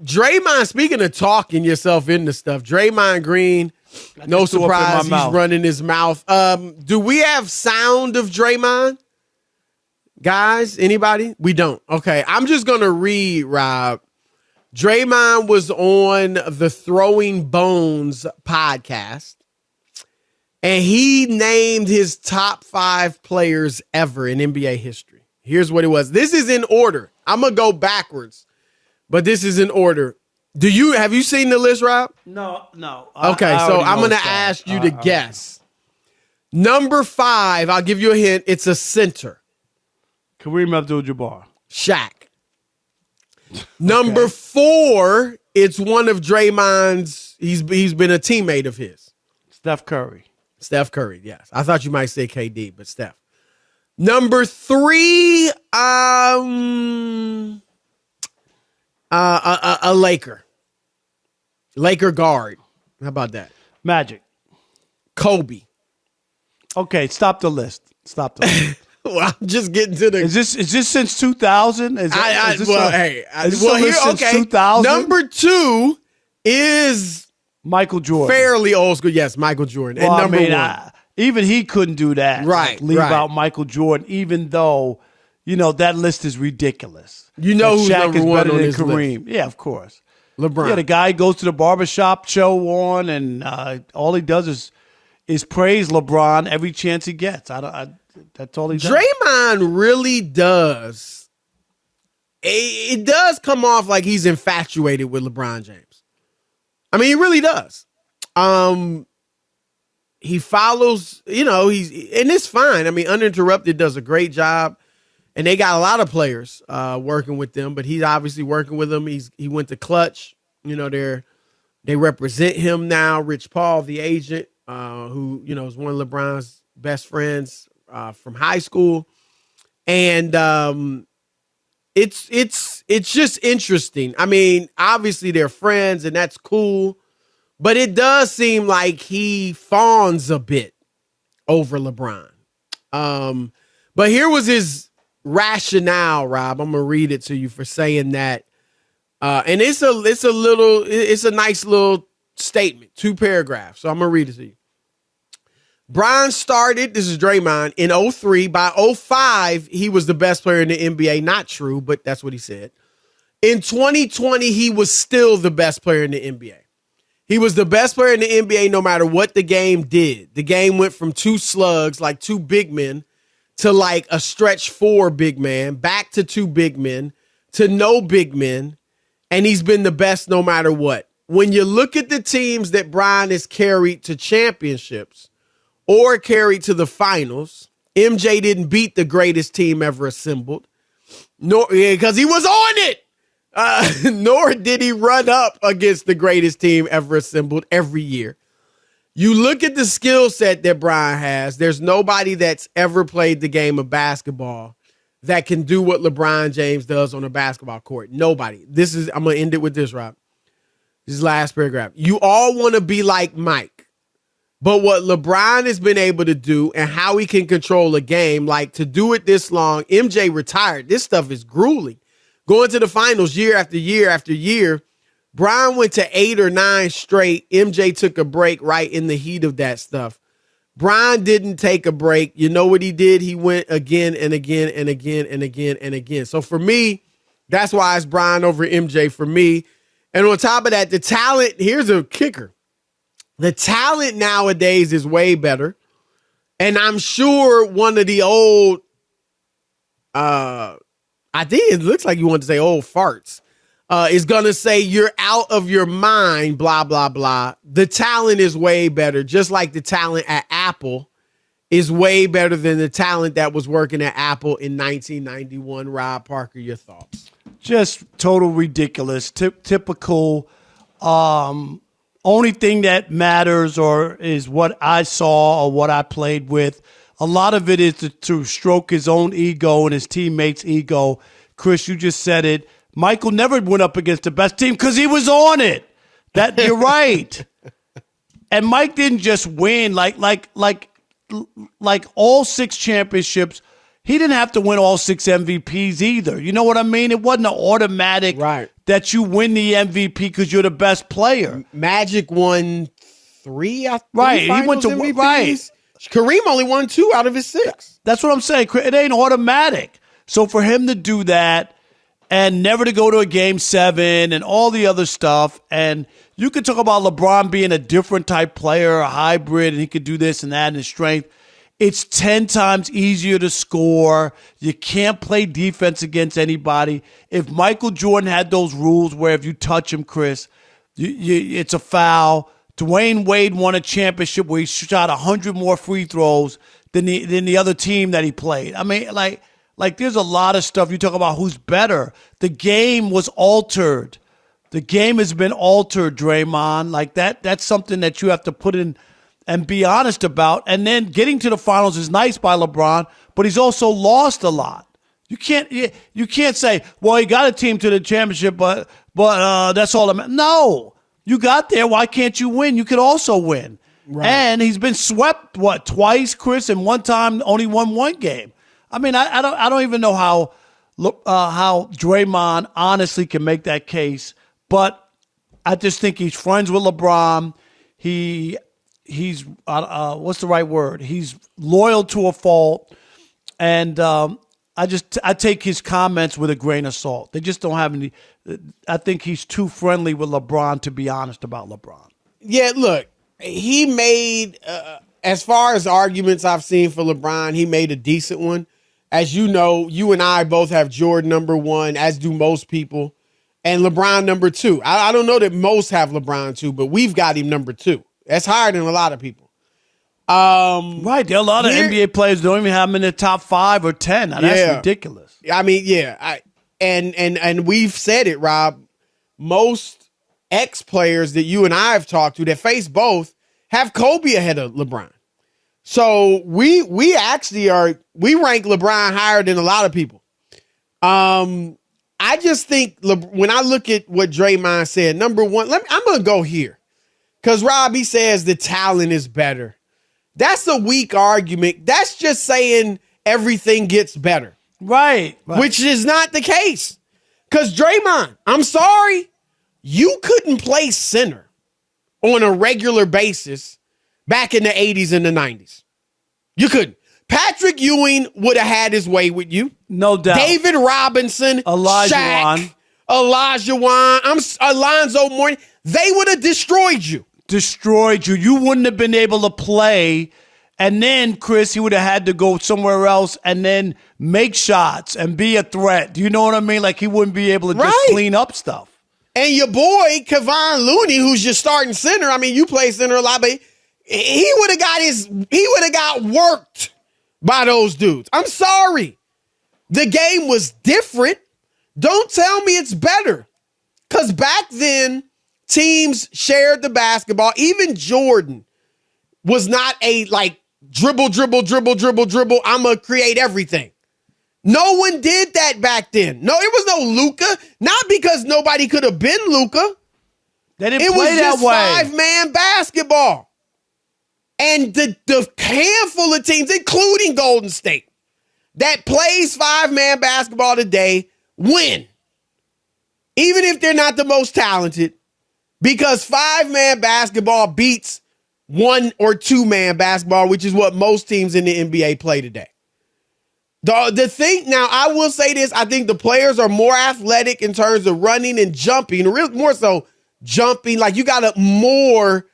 Draymond, speaking of talking yourself into stuff, Draymond Green, no surprise, he's running his mouth. Do we have sound of Draymond? Guys, anybody? We don't. Okay, I'm just going to read, Rob. Draymond was on the Throwing Bones podcast, and he named his top 5 players ever in NBA history. Here's what it was. This is in order. I'm going to go backwards, but this is in order. Have you seen the list, Rob? No. Okay, so I'm going to ask you to guess. Number 5, I'll give you a hint. It's a center. Kareem Abdul-Jabbar. Shaq. Number 4, it's one of Draymond's. He's been a teammate of his. Steph Curry. Steph Curry, yes. I thought you might say KD, but Steph. Number 3, a Laker. Laker guard. How about that? Magic. Kobe. Okay, stop the list. Well, I'm just getting to the. Is this since 2000? Since 2000? Number 2 is Michael Jordan. Fairly old school. Yes, Michael Jordan. Well, and number 1. Even he couldn't do that. Right. Leave out Michael Jordan, even though, that list is ridiculous. You know who's Shaq number is 1 better on than this Kareem. list? Yeah, of course. LeBron. Yeah, the guy goes to the barbershop show on, and all he does is praise LeBron every chance he gets. That's all he does. Draymond really does. It does come off like he's infatuated with LeBron James. I mean, he really does. He follows, and it's fine. I mean, Uninterrupted does a great job, and they got a lot of players working with them, but he's obviously working with them. He went to Clutch. They represent him now. Rich Paul, the agent, who, is one of LeBron's best friends from high school. And it's just interesting. I mean, obviously they're friends and that's cool, but it does seem like he fawns a bit over LeBron. But here was his rationale, Rob. I'm gonna read it to you for saying that. And it's a nice little statement, 2 paragraphs. So I'm gonna read it to you. Bron started, this is Draymond, in 2003. By 2005, he was the best player in the NBA. Not true, but that's what he said. In 2020, he was still the best player in the NBA. He was the best player in the NBA no matter what the game did. The game went from 2 slugs, like 2 big men, to like a stretch 4 big man, back to 2 big men, to no big men, and he's been the best no matter what. When you look at the teams that Bron has carried to championships, or carried to the finals, MJ didn't beat the greatest team ever assembled, nor because he was on it, nor did he run up against the greatest team ever assembled every year. You look at the skill set that Bron has, there's nobody that's ever played the game of basketball that can do what LeBron James does on a basketball court. Nobody. I'm going to end it with this, Rob. This is last paragraph. You all want to be like Mike. But what LeBron has been able to do and how he can control a game, like to do it this long, MJ retired. This stuff is grueling. Going to the finals year after year after year. Bron went to 8 or 9 straight. MJ took a break right in the heat of that stuff. Bron didn't take a break. You know what he did? He went again and again and again and again and again. So for me, that's why it's Bron over MJ for me. And on top of that, the talent, here's a kicker. The talent nowadays is way better. And I'm sure one of the old, I think it looks like you want to say old farts, is going to say you're out of your mind, blah, blah, blah. The talent is way better. Just like the talent at Apple is way better than the talent that was working at Apple in 1991. Rob Parker, your thoughts? Just total ridiculous. Typical. Only thing that matters is what I saw or what I played with. A lot of it is to stroke his own ego and his teammates' ego. Chris, you just said it. Michael never went up against the best team because he was on it. That you're right. And Mike didn't just win like all 6 championships. he didn't have to win all 6 MVPs either. You know what I mean? It wasn't an automatic that you win the MVP because you're the best player. Magic won 3 He went to MVPs. Right. Kareem only won 2 out of his 6. That's what I'm saying. It ain't automatic. So for him to do that and never to go to a game 7 and all the other stuff, and you could talk about LeBron being a different type player, a hybrid, and he could do this and that and his strength. It's 10 times easier to score. You can't play defense against anybody. If Michael Jordan had those rules where if you touch him, Chris, it's a foul. Dwayne Wade won a championship where he shot 100 more free throws than the other team that he played. I mean, like there's a lot of stuff. You talk about who's better. The game was altered. The game has been altered, Draymond. Like that's something that you have to put in and be honest about. And then getting to the finals is nice by LeBron, but he's also lost a lot. You can't say, well, he got a team to the championship, but that's all. No, you got there. Why can't you win? You could also win. Right. And he's been swept twice, Chris, and one time only won 1 game. I mean, I don't even know how Draymond honestly can make that case, but I just think he's friends with LeBron. He's what's the right word? He's loyal to a fault, and I take his comments with a grain of salt. They just don't have any. I think he's too friendly with LeBron to be honest about LeBron. Yeah, look, he made as far as arguments I've seen for LeBron, he made a decent one. As you know, you and I both have Jordan number 1, as do most people, and LeBron number 2. I don't know that most have LeBron 2, but we've got him number 2. That's higher than a lot of people. Right. There are a lot of NBA players don't even have him in the top 5 or 10. Now, that's ridiculous. I mean, yeah. And we've said it, Rob. Most ex-players that you and I have talked to that face both have Kobe ahead of LeBron. So we actually rank LeBron higher than a lot of people. I just think when I look at what Draymond said, number 1, I'm going to go here. Because Rob, he says the talent is better. That's a weak argument. That's just saying everything gets better. Right. Which is not the case. Because Draymond, I'm sorry, you couldn't play center on a regular basis back in the 80s and the 90s. You couldn't. Patrick Ewing would have had his way with you. No doubt. David Robinson, Shaq, Olajuwon, Alonzo Mourning, they would have destroyed you. You wouldn't have been able to play. And then, Chris, he would have had to go somewhere else and then make shots and be a threat. Do you know what I mean? Like he wouldn't be able to just clean up stuff. And your boy, Kevon Looney, who's your starting center, I mean, you play center a lot, but he would have got worked by those dudes. I'm sorry. The game was different. Don't tell me it's better. Because back then, teams shared the basketball. Even Jordan was not a dribble. I'm going to create everything. No one did that back then. No, it was no Luka. Not because nobody could have been Luka. They didn't play that way. 5-man basketball. And the handful of teams, including Golden State, that plays 5-man basketball today win. Even if they're not the most talented. Because 5-man basketball beats 1 or 2-man basketball, which is what most teams in the NBA play today. The thing, now I will say this, I think the players are more athletic in terms of running and jumping, more so jumping. Like you got more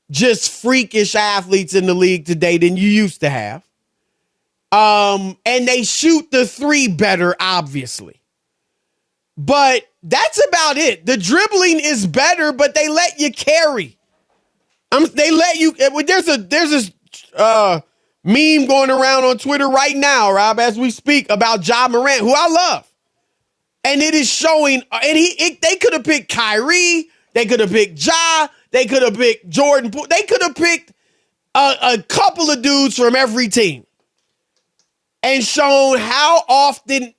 just freakish athletes in the league today than you used to have. And they shoot the 3 better, obviously. But that's about it. The dribbling is better, but they let you carry. They let you. There's this meme going around on Twitter right now, Rob, as we speak, about Ja Morant, who I love, and it is showing. And they could have picked Kyrie, they could have picked Ja, they could have picked Jordan, they could have picked a couple of dudes from every team, and shown how often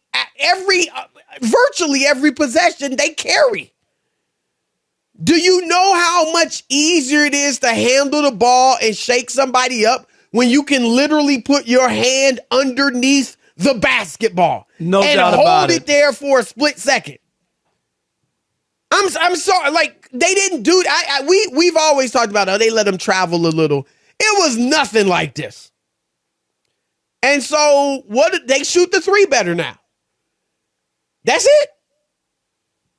virtually every possession they carry. Do you know how much easier it is to handle the ball and shake somebody up when you can literally put your hand underneath the basketball No and doubt hold about it there for a split second. I'm sorry, like they didn't do that. We've always talked about how they let them travel a little. It was nothing like this. And so they shoot the three better now. That's it.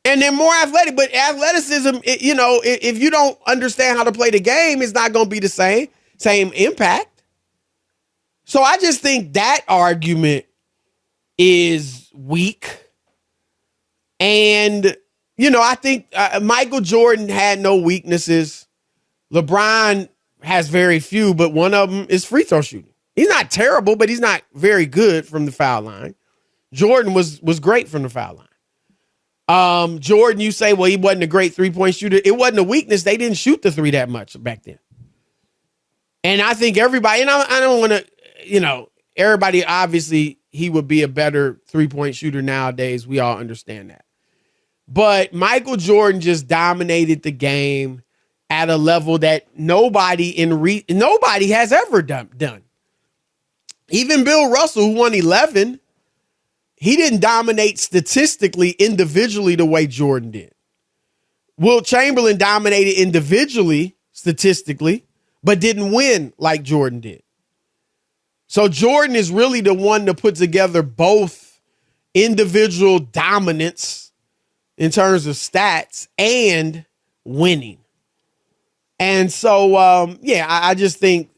And they're more athletic, but athleticism, if you don't understand how to play the game, it's not going to be the same impact. So I just think that argument is weak. And, I think Michael Jordan had no weaknesses. LeBron has very few, but one of them is free throw shooting. He's not terrible, but he's not very good from the foul line. Jordan was great from the foul line. Jordan, you say, well, he wasn't a great three-point shooter. It wasn't a weakness. They didn't shoot the three that much back then. And I think everybody, and I don't want to, everybody, obviously, he would be a better three-point shooter nowadays. We all understand that. But Michael Jordan just dominated the game at a level that nobody has ever done. Even Bill Russell, who won 11, he didn't dominate statistically, individually, the way Jordan did. Wilt Chamberlain dominated individually, statistically, but didn't win like Jordan did. So Jordan is really the one to put together both individual dominance in terms of stats and winning. And so, I just think,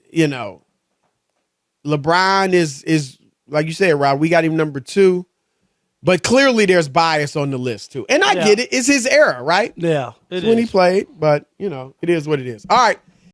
LeBron is like you said, Rob, we got him number 2. But clearly there's bias on the list, too. And I get it. It's his era, right? Yeah, it's when he played. But, it is what it is. All right.